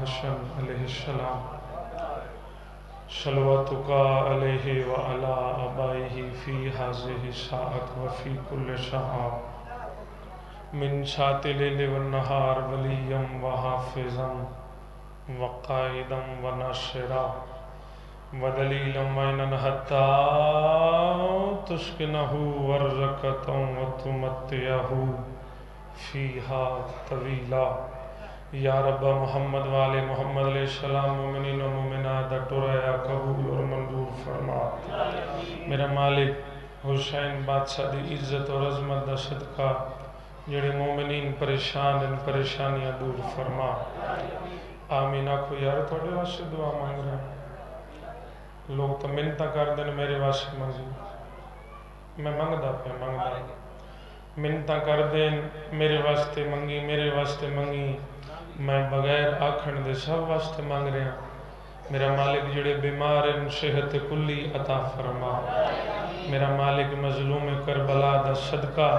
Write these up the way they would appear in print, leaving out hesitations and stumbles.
حسن علیہ السلام صلواتک علیہ وعلی آبائہ فی ہذہ الساعۃ وفی کل ساعۃ من ساعۃ اللیل والنہار ولیا وحافظا وقائدا وناصرا ودلیلا معینا حتی تسکنہ ورزقہ وتمتعہ فیہا طویلا۔ یا رب محمد والے محمد علیہ السلام مومنین و مومنات دا ٹرایا قبول اور منظور فرما۔ میرا مالک حسین بادشاہ دی عزت اور عظمت دا صدقہ جڑے مومنین پریشان ان پریشانیاں دور فرما۔ آمین آکھو یار تھوڑے واسطے دعا مانگ رہے ہیں لوگ تو منتہ کر دیں میرے واسطے منگی میں منگدا پہ منگدا منتہ کر دیں میرے واسطے منگی میں بغیر آکھن دے سب واسطے مانگ رہے ہیں۔ میرا مالک جڑے بیمار ہیں صحت کلی عطا فرما۔ میرا مالک مظلوم کربلا دا صدقہ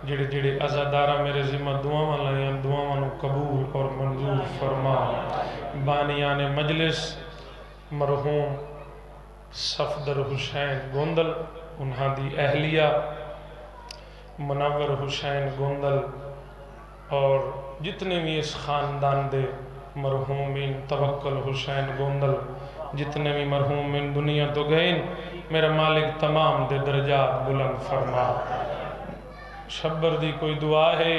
جڑے جڑے عزادارہ میرے ذمہ دعاواں لائیں دعاواں قبول اور منظور فرما۔ بانیان مجلس مرحوم صفدر حسین گوندل انہاں دی اہلیہ منور حسین گوندل اور جتنے بھی اس خاندان دے مرحومین توکل حسین گوندل جتنے بھی مرحومین دنیا تو گئے میرا مالک تمام دے درجات بلند فرما۔ شبر دی کوئی دعا ہے؟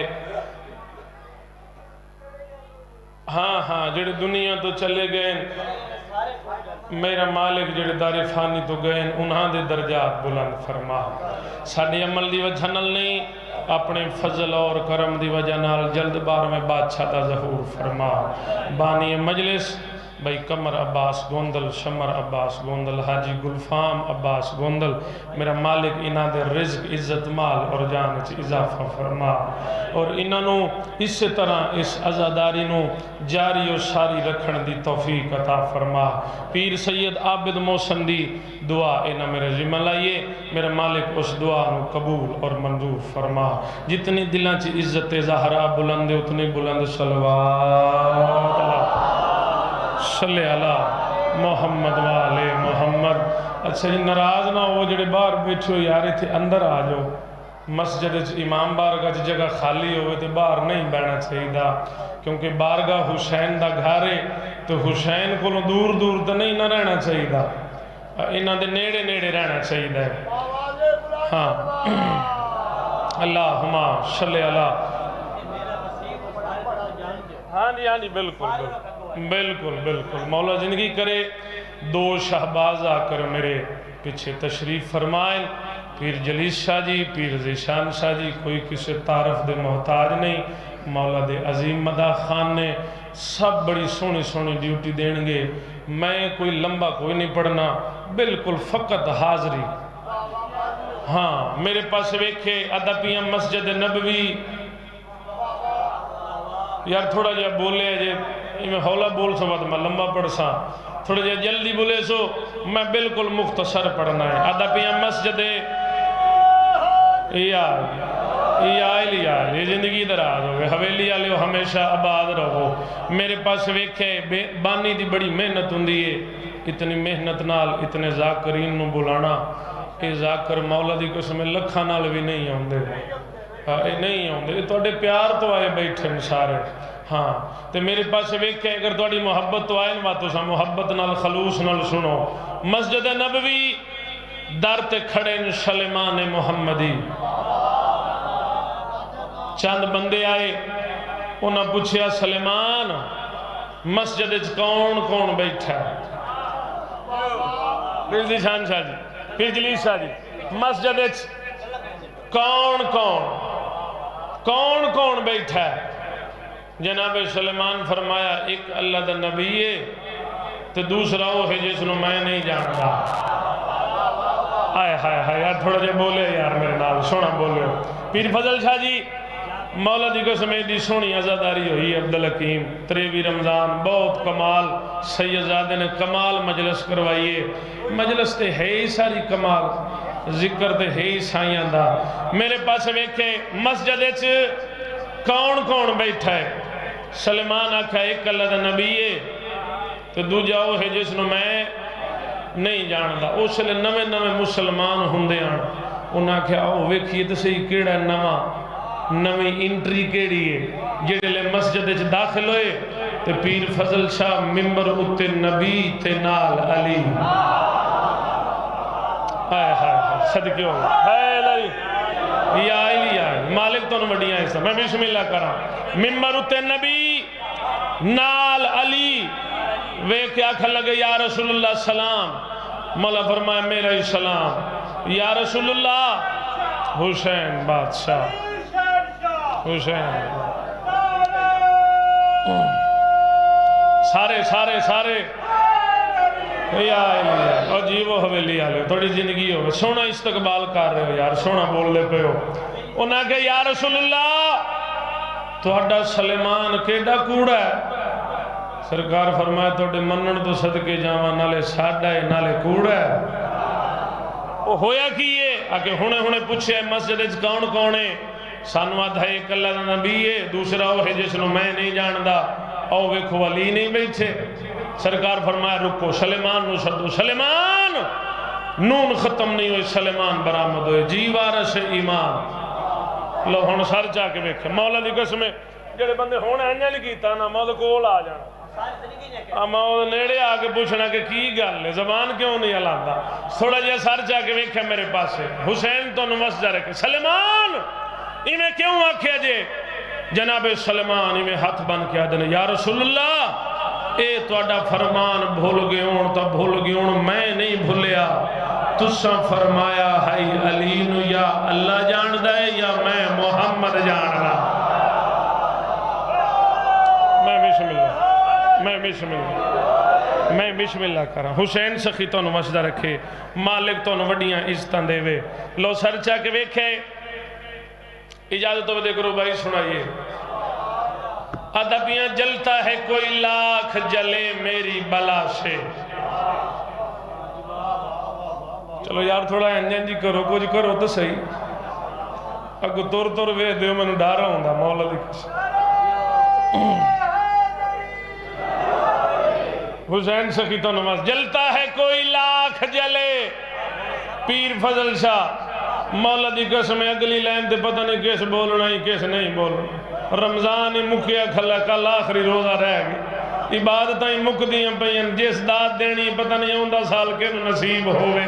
ہاں جڑے دنیا تو چلے گئے میرا مالک جڑے دار فانی تو گئے انہاں دے درجات بلند فرما۔ ساڑھے عمل دی وجہ نال نہیں اپنے فضل اور کرم دی وجہ نال جلد بار میں بادشاہ دا ظہور فرما۔ بانی مجلس بھائی قمر عباس گوندل شمر عباس گوندل حاجی گلفام عباس گوندل میرا مالک انہاں دے رزق عزت مال اور جان چ اضافہ فرما اور انہاں نو اسی طرح اس عزاداری نو جاری و ساری رکھن دی توفیق عطا فرما۔ پیر سید عابد محسن دی دعا انہاں میرے ذمہ لائیے میرا مالک اس دعا نو قبول اور منظور فرما۔ جتنی دلاں چ عزت زہرا بلند اتنی بلند صلوات اللہ صلی اللہ محمد والے محمد۔ اچھا جی ناراض نہ ہو جڑے باہر بیٹھو یار تھے اندر آ جاؤ مسجد امام بارگاہ جگہ خالی ہوئے تو باہر نہیں بیٹھنا چاہیے کیونکہ بارگاہ حسین دا گھر ہے تو حسین کو دور دور تو نہیں نہ رہنا چاہیے انہاں دے نیڑے نیڑے رہنا چاہیے۔ ہاں اللہم صلی اللہ ہاں جی بالکل مولا زندگی کرے۔ دو شہباز آ کر میرے پیچھے تشریف فرمائیں پیر جلیس شاہ جی پیر ذیشان شاہ جی کوئی کسی تعارف دے محتاج نہیں مولا دے عظیم مداح خان نے سب بڑی سونی سونی ڈیوٹی دیں گے میں کوئی لمبا کوئی نہیں پڑھنا بالکل فقط حاضری۔ ہاں میرے پاس ویکھے ادبیاں مسجد نبوی یار تھوڑا جا بولے جے میں ہولا بول سو بات میں لمبا پڑھ سا تھوڑا جا جلدی بولے سو میں بالکل مختصر پڑھنا ہے۔ ادبیاں مسجد یہ زندگی دراز ہوگئے حویلی آلے ہمیشہ آباد رہو۔ میرے پاس ویکھے بانی دی بڑی محنت ہوں دیئے اتنی محنت نال اتنے ذاکرین نو بلانا اے ذاکر مولا دی قسم لکھا نال بھی نہیں ہوندے نہیں ہوندے یہ توڑے پیار تو آئے بیٹھے سارے۔ ہاں تے میرے پاس ویکھے اگر توڑی محبت تو آئے باتوں سا محبت نال خلوص نال سنو مسجد نبوی در تے کھڑے سلیمان محمدی چند بندے آئے انہاں پوچھیا سلیمان مسجد کون کون بیٹھا ہے؟ پیر ذیشان شاہ جی پیر جلیس شاہ جی مسجد کون بیٹھا ہے؟ جناب سلیمان فرمایا ایک اللہ دا نبی ہے تو دوسرا وہ ہے جس نو میں نہیں جانتا۔ ہائے یار تھوڑا جے بولے یار میرے نال سونا بولے پیر فضل شاہ جی مولا دی قسم دی سونی عزاداری ہوئی عبدالحکیم 23 رمضان بہت کمال سیدزادے نے کمال مجلس کروائیے مجلس تے ہے ہی ساری کمال ذکر تے ہے ہی سائیاں دا۔ میرے پاس ویکھے مسجد کون بیٹھا ہے سلیمان آکھا ایک اللہ دا نبی ہے تو دوجا وہ ہے جس نو میں نہیں جاندا. اس لئے نوے نوے مسلمان ہوندے آن انہاں آکھیا آؤ ویکھیے تو صحیح کیڑا نویں انٹری کیڑی ہے جڑے لے مسجد وچ داخل ہوئے تے پیر فضل شاہ ممبر اُتے نبی تے نال علی. ہائے ہائے صدقے ہو ہائے علی یا علی یا مالک تو وڈیاں اس میں بسم اللہ کراں. ممبر اُتے نبی نال علی ویکھ کے آکھن لگے یا رسول اللہ سلام. مولا فرمایا میرا ہی سلام. یا رسول اللہ حسین بادشاہ حسین سارے سارے سارے یا علی اور جی وہ حویلی آلے تھوڑی زندگی ہو سونا استقبال کر رہے ہو یار سونا بول لے پہ ہو. انہاں کہ یا رسول اللہ تہاڈا سلیمان کیڑا کوڑا ہے. سرکار فرمایا تہاڈے منن تو صدقے جاواں نالے ساڈا ہے نالے کوڑا ہے. وہ ہویا کی یہ آکے ہونے پوچھے مسجد وچ کون کون ہے. سانو آدھا ایک اللہ دا نبی ہے دوسرا وہ ہے جس نو میں نہیں جاندا. او ویکھو علی نہیں بیٹھے. سرکار فرمایا رکو سلیمان نو سدو. سلیمان نون ختم نہیں ہوئے سلیمان برآمد ہوئے. جی وارث ایمان. لو ہن سر چا کے ویکھ مولا دی قسم جڑے بندے ہن انج نہیں کیتا نا مولا کول آ جانا مولا نیڑے آ کے پوچھنا کہ کی گل ہے زبان کیوں نہیں ہلاندا. تھوڑا جہا سر چا کے ویکھے میرے پاسے حسین تو نمسجا رکھے. سلیمان ایویں کیوں آکھیا جے. جناب سلیمان ایویں ہاتھ بن کے آدھے یا رسول اللہ اے تہاڈا فرمان بھول گئے ہون تا بھول گئے ہون میں نہیں بھولیا. تساں فرمایا ہے علی نو یا اللہ جاندا ہے یا میں محمد جاندا. میں بسم اللہ کراں. حسین سخی تو مسجدہ رکھے مالک تو وڈیاں عزتاں دے وے. لو سر چا کے ویکھے اجازت تو دے کرو بھائی سنائیے. ادبیاں جلتا ہے کوئی لاکھ جلے میری بلا سے. چلو یار تھوڑا انجن جی کرو کچھ کرو تو صحیح. اگو تور وے دیو میں ڈارا ہوں مولا دی قسم. حسین سخی تو نماز جلتا ہے کوئی لاکھ جلے پیر فضل شاہ مولا دی قسم اگلی لائن تے پتہ نہیں کیس بولنا ہی کیس نہیں بولنا. رمضان ہی مکیا کھلا کل آخری روزہ رہ گئی. عبادتاں ہی مک دیاں پئیاں جس داد دینی پتہ نہیں ہوندا سال کے نصیب ہوئے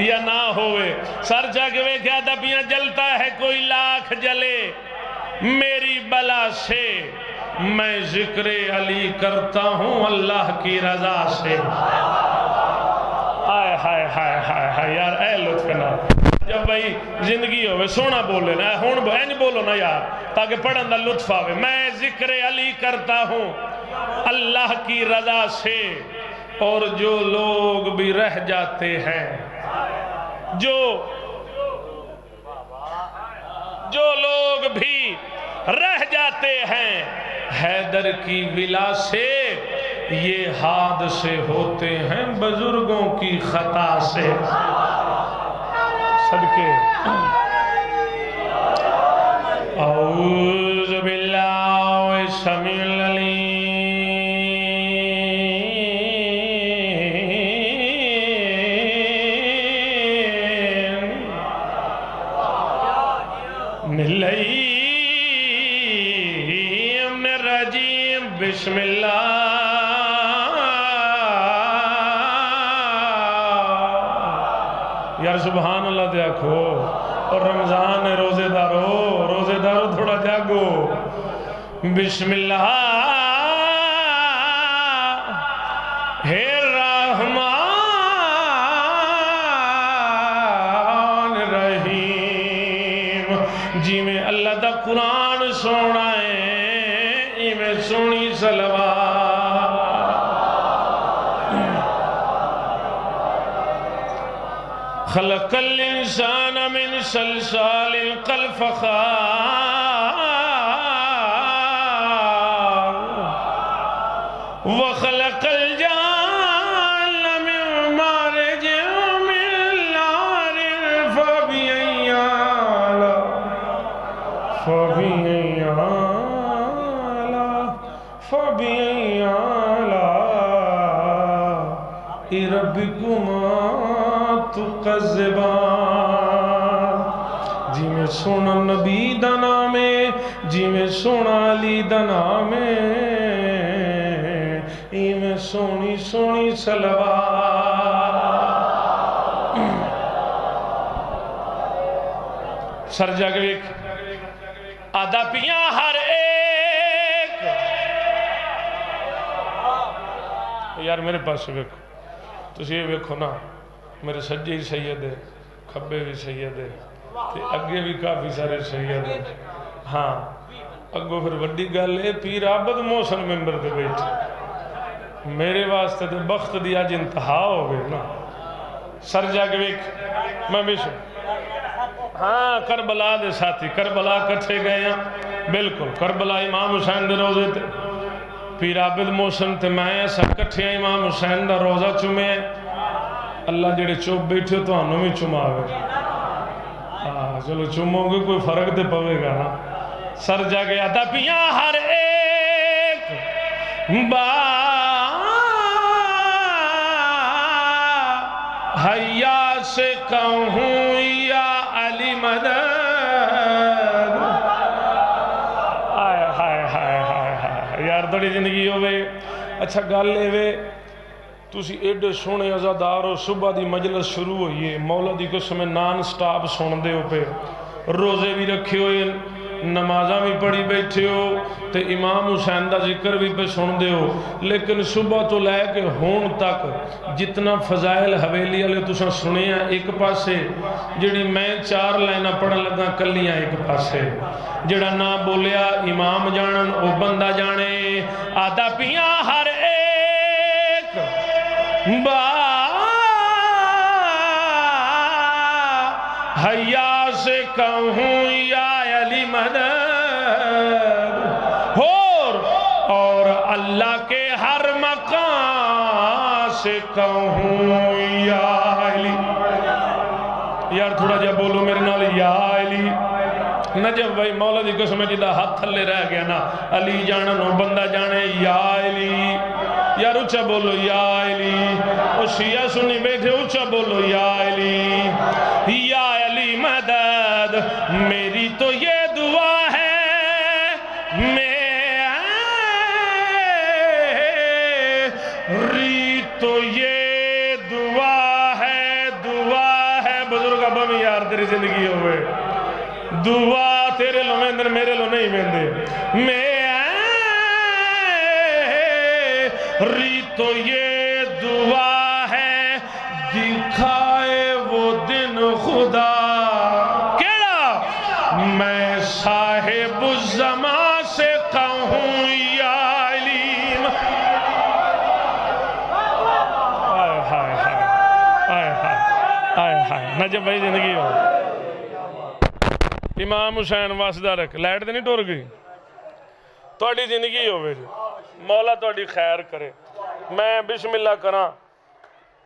یا نہ ہوئے. سر چا کے ویکھیا دبیاں جلتا ہے کوئی لاکھ جلے میری بلا سے میں ذکر علی کرتا ہوں اللہ کی رضا سے. ہائے ہائے ہائے ہائے ہائے یار اے لطف نا جب بھائی زندگی ہوئے سونا بولے نا ہون اینج بولو نا یار تاکہ پڑھن دا لطف آوے. میں ذکر علی کرتا ہوں اللہ کی رضا سے اور جو لوگ بھی رہ جاتے ہیں جو لوگ بھی رہ جاتے ہیں حیدر کی ولا سے یہ حادثے ہوتے ہیں بزرگوں کی خطا سے. صدقے اعوذ باللہ السمیع العلیم بسم اللہ یار سبحان اللہ دے آکھو. اور رمضان ہے روزے دارو تھوڑا جاگو. بسم اللہ ہے رحمان رحیم. جی میں اللہ دا قرآن سونا ہے میں سونی سلوات. خلق الانسان من صلصال كالفخار وخلق الجان من مارج من نار فبأي آلاء ربکما تکذبان، جی میں سونا نبی دا نام ہے، جی میں سونا علی دا نام ہے، میں سونی سونی صلوات۔ سر جگ ویک آدھا پیاں ہر ایک، یار میرے پاس ویکھو، تسی یہ ویکھو نا، میرے سجے ہی سید ہے، کھبے بھی سید ہے، اگے بھی کافی سارے سید ہیں۔ ہاں اگو پھر وڈی گل ہے، پیر عابد محسن ممبر دے بیٹھے، میرے واسطے تے بخت دی اج انتہا ہو گئے نا۔ سر جا کے ویکھ میں بھی ہاں کربلا دے ساتھی، کربلا کٹھے گئے ہیں، بالکل کربلا امام حسین دے روزے تے پیر عابد محسن تے میں سب کٹھے ہیں، امام حسین دا روزہ چومے ہیں۔ اللہ جڑے چوپ بیٹھے تو انہوں بھی چماوے، چلو چومو گے کوئی فرق تے پوے گا نا۔ سر جا کے آتا پیاں ہر ایک با حیا سے کہوں یا علی مدد، آئے ہائے ہائے ہائے ہائے یار تھوڑی زندگی ہوئے۔ اچھا گل لے تسی ایڈے سونے عزادار ہو، صبح دی مجلس شروع ہوئی ہے، مولا دی قسم نان سٹاپ سن دے ہو پہ، روزے بھی رکھے ہوئے، نمازاں بھی پڑھی بیٹھے ہو، تے امام حسین دا ذکر بھی پہ سن دے ہو، لیکن صبح تو لے کے ہون تک جتنا فضائل حویلی والے تساں سنے ہیں ایک پاسے، جڑی میں 4 لائنہ پڑھن لگا کلیاں ایک پاسے، جڑا نہ بولیا امام جانن او بندہ جانے۔ آدھا پیاں ہر ایک با حیا سے کہوں یا علی مدد، اور اللہ کے ہر مقام سے کہوں یا علی۔ یار تھوڑا جا بولو میرے نال یا علی۔ نجف بھائی مولا دی قسم جدہ ہاتھ تھلے رہ گیا نا، علی جانا نو بندہ جانے یا علی، یار اچھا بولو یا علی۔ او شیعہ سنی بیٹھے اچھا بولو یا علی، یا علی مدد۔ میری تو یہ دعا ہے، میری تو یہ دعا ہے بزرگ ابا میں یار تیری زندگی ہوئے، دعا تیرے لو میں میرے لو نہیں میندے، میری تو یہ دعا ہے، دکھائے وہ دن خدا کیڑا، میں صاحب الزمان سے کہوں یا علیم۔ نجف بھائی زندگی ہو، امام حسین واسدہ رکھ، لائٹ دے نہیں ٹور گئی، توڑی زندگی ہوئے جی، مولا توڑی خیر کرے۔ میں بسم اللہ کرا،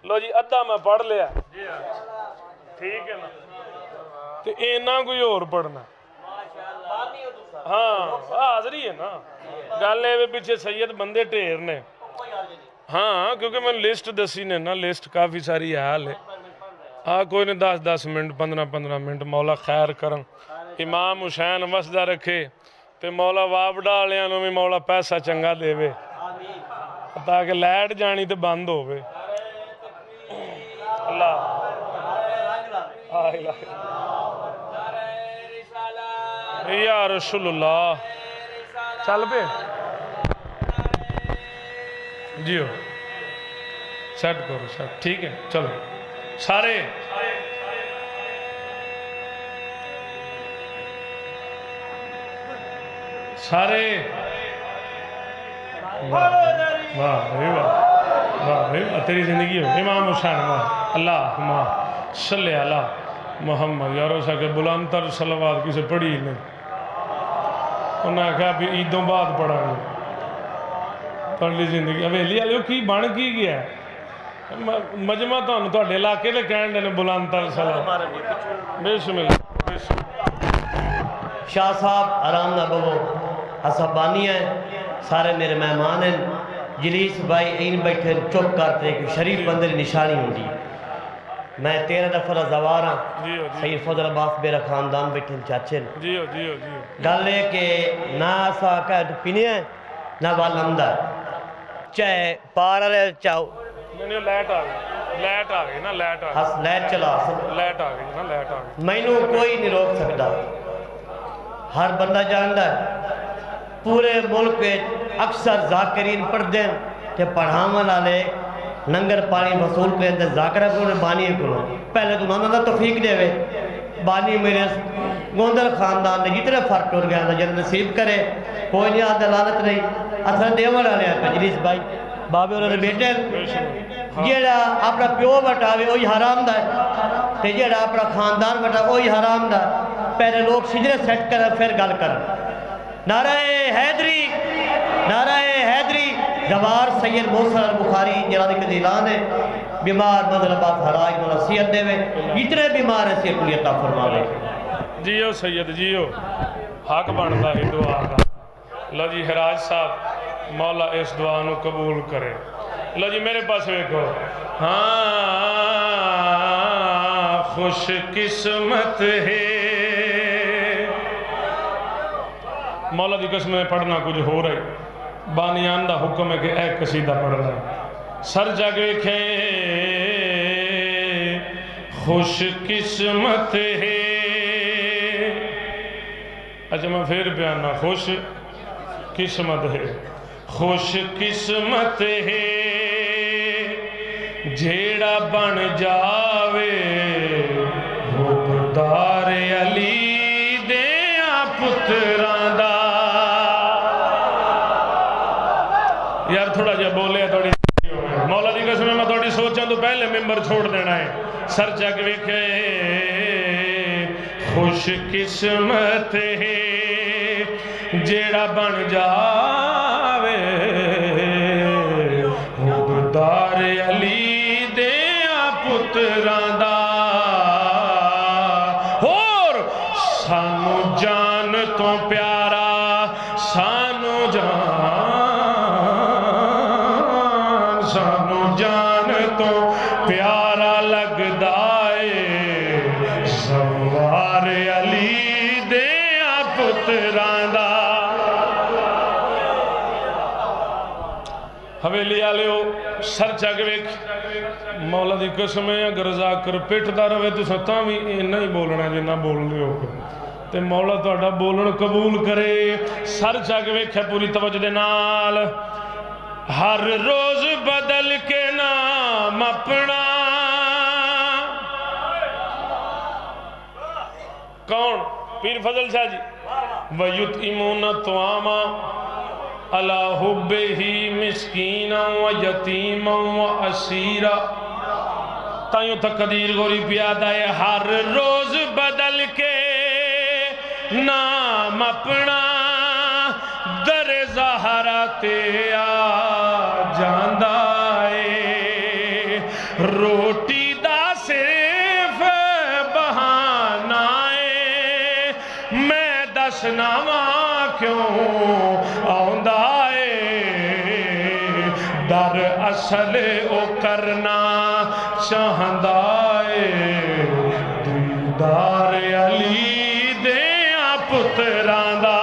لو جی ادھا میں پڑھ لیا، ٹھیک ہے نا، تو اینا کوئی اور پڑھنا، ہاں حاضری ہے نا، گل لے پیچھے سید بندے ٹھیر نے، ہاں کیونکہ میں لسٹ دسی نے نا، لسٹ کافی ساری حال ہے، ہاں کوئی نے 10 منٹ 15 منٹ مولا خیر کرن، امام حسین وسدہ رکھے، تے مولا وابڈا لیاں نو بھی مولا پیسہ چنگا دے وے، تاکہ لائٹ جانی تے بند ہوئے۔ اللہ یا رسول اللہ چل پہ جیو سیٹ کرو سیٹ، ٹھیک ہے چلو سارے واہ واہ تیری زندگی ہو امام حسین واہ اللہم صلی علی محمد۔ یارو سا کہ بلندر صلوات کسے پڑھی ہی نہیں، انہوں نے کہا بھی عیدوں بعد پڑھا گے، پڑھ لی زندگی حویلی والے کی بن کی گیا ہے مجمع تو علاقے نے کہنے دینے بلندر صلوات۔ بسم اللہ شاہ صاحب آرام نہ بہو، اسبانی ہیں، سارے میرے مہمان ہیں، جلیس بھائی این بیٹھے چپ کرتے کہ شریف بندے کی نشانی ہوندی میں 13 دفعہ زوار ہاں سید فضل عباس میرا خاندان بیٹھے چاچے گل ہے کہ نہ اسا کہ پینے ہیں نہ وال اندر چاہے پار والے چاہو لائٹ آ گئی نا لائٹ چلا لائٹ آ گئی نا لائٹ آ گئی مینوں کوئی نہیں روک سکتا ہر بندہ جانتا ہے پورے ملک میں اکثر ذاکرین پڑھ دیں کہ پڑھاون والے لنگر پانی وصول کریں تے ذاکرہ کو بانی کو پہلے تو انہوں نے توفیق دے وے بانی میرے گوندر خاندان نے جتنے فرق ٹر گیا جن نصیب کرے کوئی نہیں آدھا لالت نہیں اثر دیوڑ والے ہیں مجلس بھائی بابے انہوں نے بیٹے جیڑا اپنا پیو بٹاوے وہی حرام دا ہے تے جیڑا اپنا خاندان بٹاوے وہی حرام دا پہلے لوگ سجرے سیٹ کریں پھر گل کریں نعرہ حیدری نعرہ حیدری جوار سید موسیٰ البخاری جلال کے اعلان ہے بیمار مدل عباس حراج میں نصیحت دے وے اتنے بیمار ہیں سید کلی عطا فرما لے جیو سید جیو حق بنتا ہی دعا کا لو جی حراج صاحب مولا اس دعا نو قبول کرے لو جی میرے پاس ویکھو ہاں خوش قسمت ہے مولا دی قسم میں پڑھنا کچھ ہو رہا ہے بانیان دا حکم ہے کہ اے قصیدہ پڑھنا ہے سر جگ ویکھے خوش قسمت ہے اچھا میں پھر بیانا خوش قسمت ہے خوش قسمت ہے جیڑا بن جاوے حبدار علی دیاں پتران دا یار تھوڑا جا بولے تھوڑی مولا دی قسم میں تھوڑی سوچاں تو پہلے ممبر چھوڑ دینا ہے سر جگ ویکھے خوش قسمت ہے جیڑا بن جاوے حبدار علی دیاں پتران دا اور سانو جان تو پیارا سانو جان تو پیارا لگدائے زوار علی دیاں پتران دا حویلی آلیو سر جگ ویکھ مولا دی قسم ہے اگر ذاکر پیٹ دا روے تو ستاں بھی نہیں بولنا جنہ بول رہے ہو تے مولا تو اڈا بولن قبول کرے سر جگ ویکھ ہے پوری توجہ دے نال ہر روز بدل کے نام اپنا کون پیر فضل شاہ جی وَيُطْعِمُونَ الطَّعَامَ عَلَىٰ حُبِّهِ مِسْكِينًا وَيَتِيمًا وَأَسِيرًا تائیوں تقدیر گوری پیادہ ہے ہر روز بدل کے نام اپنا در زہرہ تے آ جاندائے روٹی دا صرف بہانائے میں دسناواں کیوں آندائے در اصل او کرنا چاہندائے دیدار علی دیاں پتران دا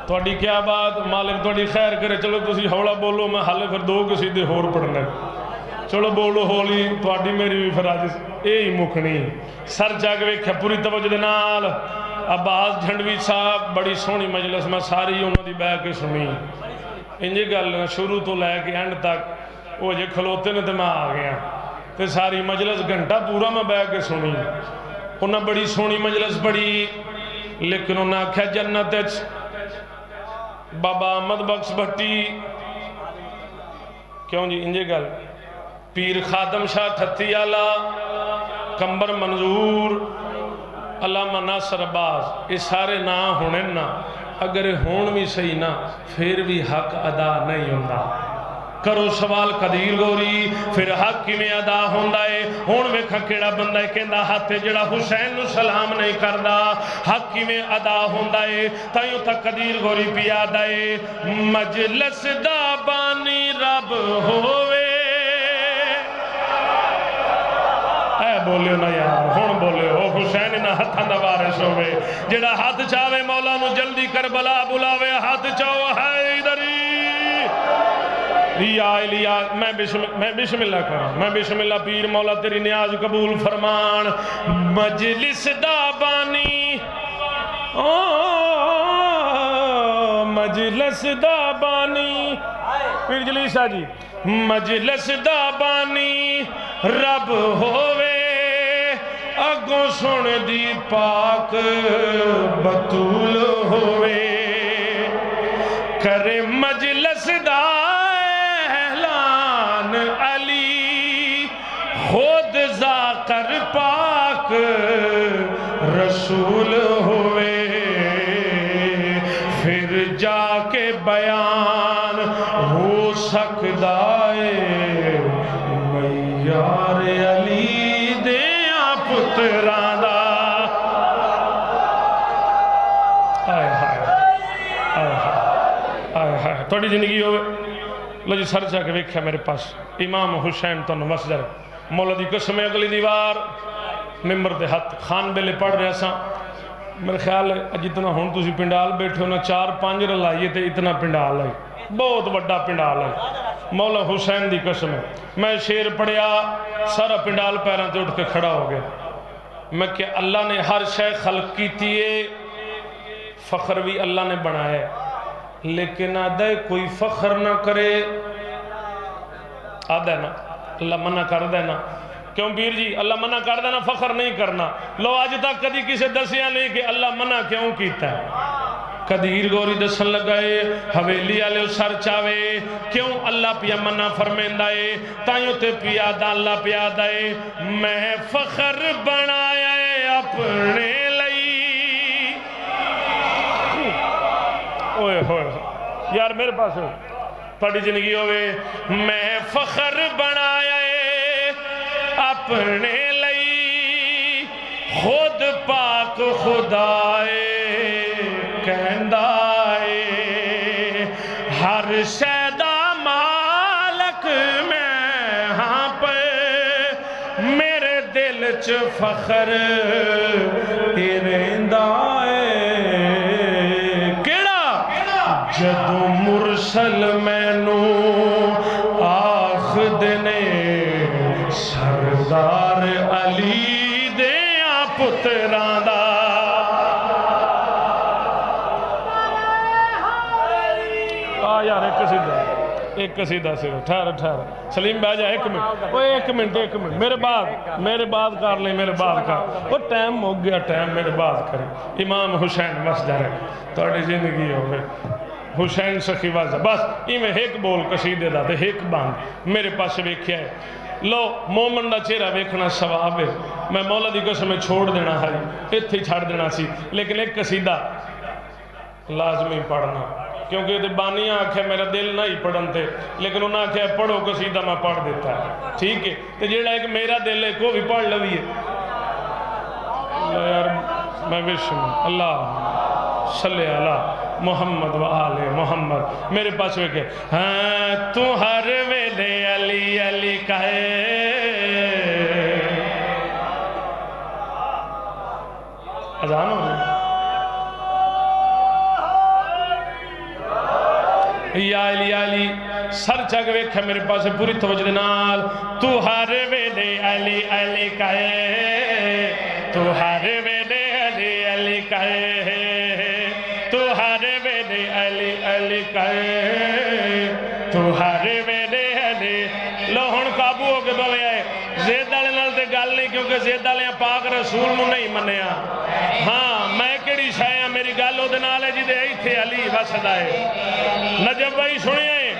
تھوڑی کیا بات مالک تھوڑی خیر کرے چلو تسی ہولا بولو میں حالے پھر دو قصیدے ہور پڑھنے چلو بولو ہولی تھوڑی میری بھی فراجس اے ہی مکھنی سر جگ ویکھے پوری توجہ دے نال عباس جھنڈوی صاحب بڑی سونی مجلس میں ساری انہوں دی بے کے سنی انجی گل شروع تو لے کے اینڈ تک وہ جے کھلوتے نے تو میں آ گیا تے ساری مجلس گھنٹہ پورا میں بے کے سنی انہوں بڑی سونی مجلس بڑی لیکن انہوں نے آکھا جنت بابا احمد بخش بھٹی کیوں جی انجے گل پیر خادم شاہ ٹھتی آلہ کمبر منظور علامہ ناصر عباس یہ سارے نا ہونے نا اگر ہون بھی صحیح نا پھر بھی حق ادا نہیں ہوتا کرو سوال قدیر گوری پھر حق کی میں ادا ہوندہ ہے ہون ویکھا کیڑا بندہ ہے کہندہ ہاتھ جڑا حسین نو سلام نہیں کردہ حق کی میں ادا ہوندہ ہے تائیوں تک قدیر گوری پیادہ ہے مجلس دا بانی رب ہوئے اے بولیو نا یار ہون بولیو حسین نہ ہتھاں دا وارث ہوئے جڑا ہاتھ چاہے مولا نو جلدی کربلا بلاوے ہاتھ چاہو ہے ادھری یا الیا میں بسم اللہ کروں میں بسم اللہ پیر مولا تیری نیاز قبول فرمان مجلس دا بانی مجلس دا بانی پیر جلیسا جی مجلس دا بانی رب ہووے اگوں سن دی پاک بطول ہووے کرے مجلس دا اعلان علی خود ذاکر پاک رسول ہوئے پھر جا کے بیان ہو سکتا ہے میار علی دیاں پتران دا آئے ہائے آئے ہائے آئے ہائے توڑی زندگی ہوئے لو جی سر چاہ کے ویکھیا میرے پاس امام حسین تو مسجر مولا دی قسم اگلی دیوار ممبر دے ہاتھ خان بیلے پڑھ رہے ساں میرے خیال ہے جتنا ہون تسی پنڈال بیٹھے ہونا 4-5 رلائیے تے اتنا پنڈال ہے بہت بڑا پنڈال ہے مولا حسین دی قسم ہے میں شیر پڑھیا سارا پنڈال پیران تے اٹھ کے کھڑا ہو گیا میں کہ اللہ نے ہر شے خلق کی تیئے فخر بھی اللہ نے بنایا ہے لیکن آدھے کوئی فخر نہ کرے آدھے نا اللہ منع کر دینا کیوں پیر جی اللہ منع کر دینا فخر نہیں کرنا لو آج تک کدی کسی دسیا نہیں کہ اللہ منع کیوں کیتا ہے قدیر گوری دسن لگائے حویلی آلے سر چاوے کیوں اللہ پیا منع فرمیندائے تائیوں تے پیادہ اللہ پیادائے میں فخر بنایا اپنے لئی اوئے ہوئے یار میرے پاس پڑی زندگی ہوئے میں فخر بنایا اپنے لئی خود پاک خدائے کہندائے ہر شیدہ مالک میں ہاں پہ میرے دل چ فخر ارندائے کیڑا جدو مرسل مینو آخد نے سردار علی دیاں پتران دا یار ایک قصیدہ سے ٹھہر سلیم بھائی جا ایک منٹ میرے بعد کر لیں میرے بعد کر وہ ٹائم ہو گیا ٹائم میرے بعد کریں امام حسین مسجر ہے توڑی زندگی ہو گئے حسین سخی واضح بس ایمیں ایک بول قصیدے دا دے ایک باندھ میرے پاس ویکھیا ہے لو مومن دا چہرہ ویکھنا ثواب ہے میں مولا دی قسم چھوڑ دینا ہے اتھے ہی چھاڑ دینا سی لیکن ایک قصیدہ لازمی پڑھنا کیونکہ یہ بانیاں آکھے میرا دل نہیں پڑھن تھے لیکن انہاں آکھے پڑھو قصیدہ میں پڑھ دیتا ہے ٹھیک ہے تو جیڑا ایک میرا دل ہے کو بھی پڑھ لوی ہے اللہ یار میں وشم اللہ صلی اللہ محمد و آل محمد میرے پاس ہوئے کہ ہاں تو ہر ویلے علی علی کہے اذان ہو رہے یا علی سر چاک ویکھا میرے پاس پوری توجہ دنال تو ہر ویلے علی علی کہے تو ہر ویلے علی علی کہے تو ہر ویلے علی علی کہے تو ہر ویلے علی لو ہن قابو ہو کے بوے آئے زید والے نال تے گل نہیں کیونکہ زید والے پاک رسول نو نہیں منیا ہاں میں کیڑی شایا میری گل او دے نال ہے جی دے ایتھے علی وسدا ہے نجب بھائی سنیے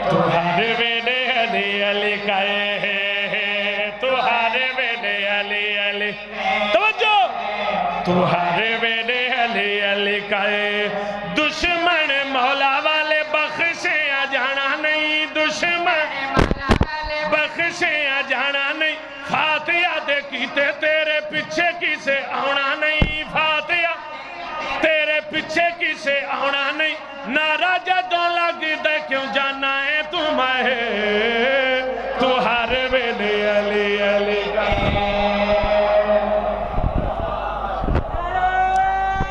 تمہارے ویلے علی علی کہے تمہارے ویلے علی علی توجہ تمہارے ویلے علی علی کہے دشمن مولا والے بخشے جانا نہیں جدوں لگدا کیوں جانا ہے تمہیں تو ہر ویلے علی علی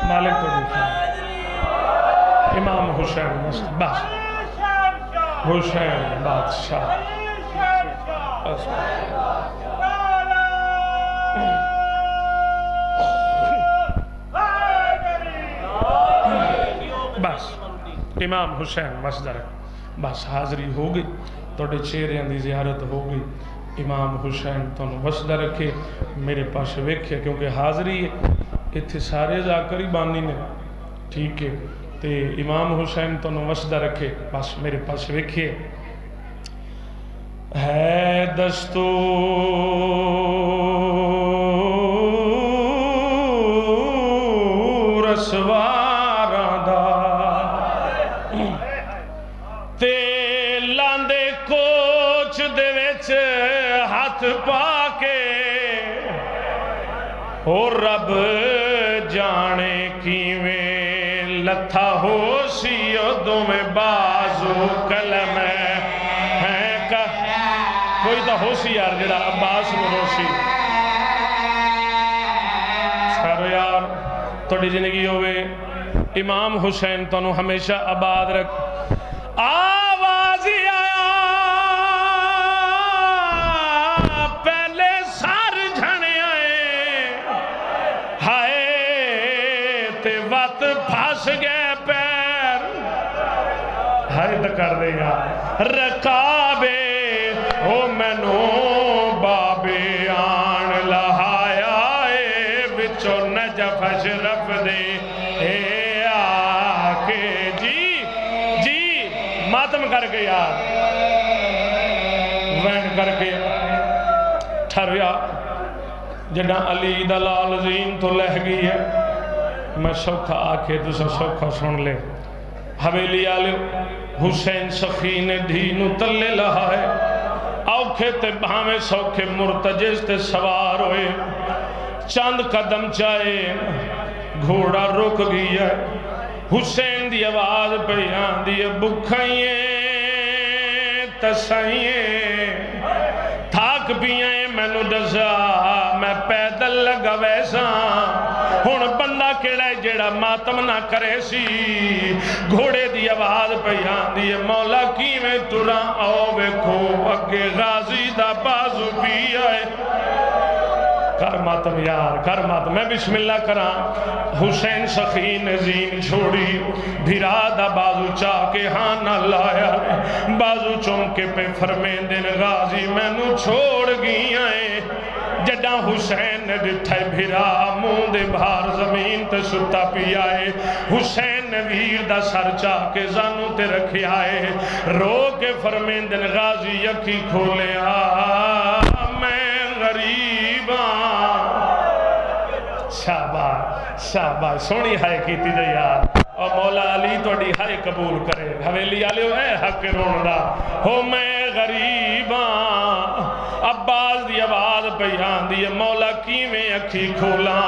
مالک تو امام حسین بس حسین بادشاہ بس امام حسین مسجد بس حاضری ہو گئی توڑے چہریاں دی زیارت ہو گئی امام حسین تانوں وسدا رکھے میرے پاس ویکھے کیونکہ حاضری ہے اتنے سارے ذاکری بانی نے ٹھیک ہے تے امام حسین تانوں وسدا رکھے بس میرے پاس ویکھے ہے دستور اسواراں دا تے لاندے کوچ دے وچ ہاتھ پا کے اور رب جانے کیویں لتھا ہو سی ادوں میں بازو قلم ہے کا کوئی تو ہو سی یار جڑا عباس مروسی سر یار توڑی زندگی ہوئے امام حسین تانوں ہمیشہ آباد رکھ آواز ہی آیا پہلے سار جھنے آئے ہائے تے وقت پھاس گئے پیر ہائے تو کر دے گا رکابے او مینو بابے آن لہایا اے بچو نجف اشرف دے اے آکے جی ماتم کر کے یار وین کر کے ٹھریا جڑا علی دلال زین تو لہ گئی ہے میں سوکھا آکے دوسرا سوکھا سن لے حویلی آلیو حسین سخی نے دھینو تلے لہا ہے اوکھے تے بھامے سوکھے مرتجز تے سوار ہوئے چاند قدم چاہے گھوڑا رک گیا حسین دی آواز بیان دی بکھائیں تسائیں تھاک پیئیں میں نو دزا میں پیدل لگا ویسا ہون بندہ کیڑا جیڑا ماتم نہ کرے سی گھوڑے دی آواز بیان دی مولا کی میں ترا آؤ ویکھو اگے غازی دا بازو بھی آئے کر ماتم یار کر ماتم میں بسم اللہ کرا حسین سخی نے زین چھوڑی بھیرا دا بازو چاہ کے ہاں نہ لایا بازو چمکے پہ فرمین دن غازی میں نو چھوڑ گئی آئے جڈا حسین نے ڈٹھائے بھیرا مون دے بھار زمین تے ستا پی آئے حسین نے ویر دا سر چاہ کے زانوں تے رکھے آئے رو کے فرمین دن غازی یکی کھولے میں غریب شاباش شاباش سونی ہائے کیتی دے یار اور مولا علی توڑی ہائے قبول کرے حویلی آلیو اے حق روندہ ہو میں غریباں عباس دی آواز بیان دی مولا کیویں اکھی کھولا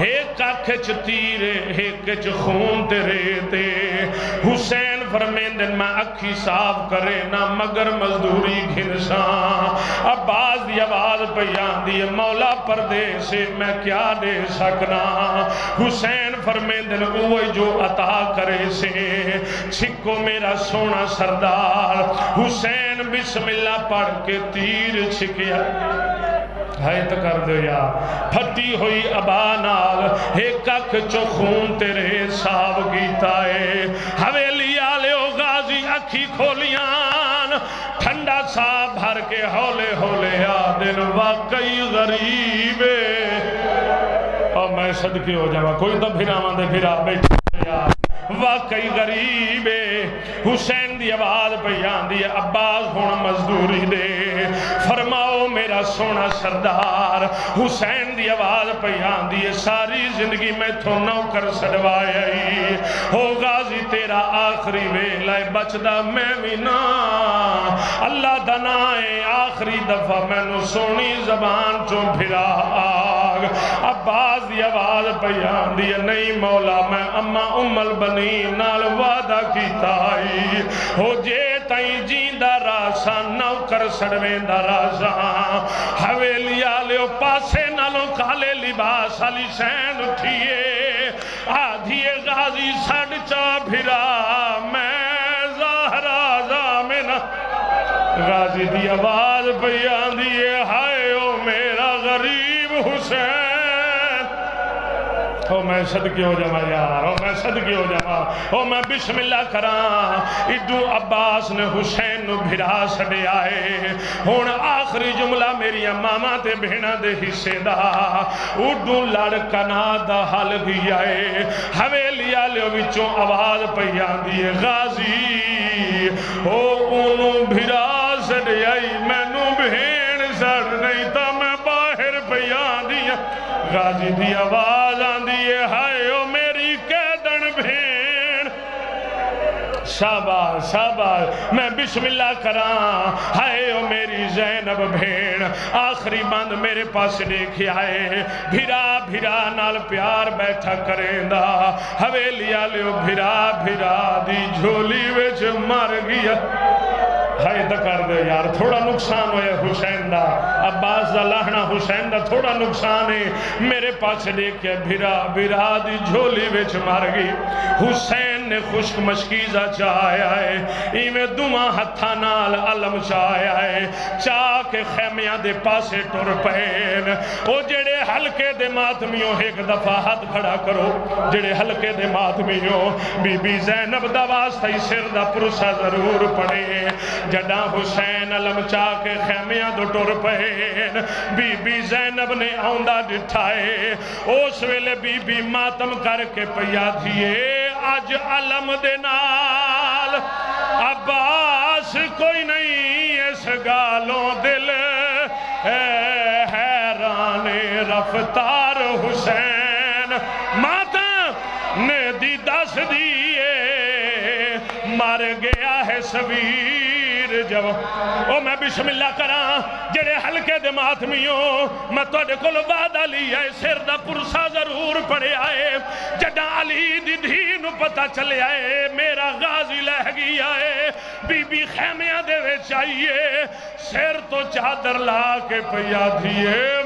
ایک اکھچ تیرے ایکچ خون تیرے تے حسین فرمین دن میں اکھی صاف کرے نہ مگر مزدوری گھنساں عباس دی آواز بیان دی مولا پردے سے میں کیا دے سکنا حسین فرمین دن اوہ جو عطا کرے سے چھکو میرا سونا سردار حسین بسم اللہ پڑھ کے تیر چھکیا ہے تو کر دو یا پھٹی ہوئی ابا نال ایک اکھ چو خون تیرے صاحب گیتا ہے حویلی آلے او غازی اکھی کھولیاں ٹھنڈا صاحب بھر کے ہولے ہولے آدن واقعی غریب اور میں صدقے ہو جاؤں کوئی تو پھر آمان دے پھر آ بیٹھے واقعی غریب حسین دی آواز بیان دی عباس ہونا مزدوری دے فرماؤ میرا سونا سردار حسین دی آواز بیان دی ساری زندگی میں تو نوکر سڑوائی ہو غازی تیرا آخری ویلائے بچدا میں بھی نا اللہ دنائے آخری دفعہ میں نو سونی زبان چو بھرا آگ عباس دی آواز بیان دی نہیں مولا میں اما ام البنین نال وعدہ کیتا ہے ہو جے تائیں جیندہ راسا نوکر سڑویندہ راسا حویلی آلیو پاسے نالوں کالے لباس علی سین اٹھئے آدھی غازی سڑ چا بھرا میں زہرا زامنہ غازی دی آواز بیان دیئے ہائے او میرا غریب حسین او میں صدقے ہو جمع یار او میں صدقے ہو جمع او میں بسم اللہ کران ادو عباس نے حسین نو بھرا سڑے آئے ہون آخری جملہ میری ماما تے بہنا دے حصے دا اڈو لڑکنا دا حل گیا ہے حویلی آلیو وچوں آواز پیان دیئے غازی او انو بھرا سڑے آئی میں نو بہن سڑ نہیں تا میں باہر پیان دیا غازی دی آواز آن دیئے ہائے او میری قیدن بھین شاباش شاباش میں بسم اللہ کران ہائے او میری زینب بھین آخری بند میرے پاس دیکھ آئے بھیرا بھیرا نال پیار بیٹھا کریں دا حویلی آلیو بھیرا بھیرا دی جھولی وچ مر گیا ہائے دکار دے یار تھوڑا نقصان ہویا حسین دا عباس دا لہنا حسین دا تھوڑا نقصان ہے میرے پاس دیکھے بھیرا بھیرا دی جھولی وچ مار گئی حسین نے خشک مشکیزہ چاہیا ہے ایمیں دوما ہتھا نال علم چاہیا ہے چاہ کے خیمیاں دے پاسے ٹور پہن او جڑے حلقے دے ماتمیوں ایک دفعہ ہاتھ کھڑا کرو جڑے حلقے دے ماتمیوں بی بی زینب دا واسطہ سر دا پرسا ضرور پڑے جڑا حسین علم چاہ کے خیمیاں دو ٹور پہن بی بی زینب نے آؤندہ ڈٹھائے اس ویلے بی بی ماتم کر کے پیا دھیے آج علم دے نال عباس کوئی نہیں اس گالوں دل حیران رفتار حسین ماتم نے دی دس دیئے مر گیا ہے سویر جب او میں بسم اللہ کران جڑے حلقے دے ماتمیوں میں توڑے کل وعدہ لیا ہے سر دا پرسا ضرور پڑے آئے جڑا علی دی دھین پتہ چلے آئے میرا غازی لہ گیا ہے بی بی خیمیاں دے وے چاہیے سر تو چادر لا کے پیا دھیے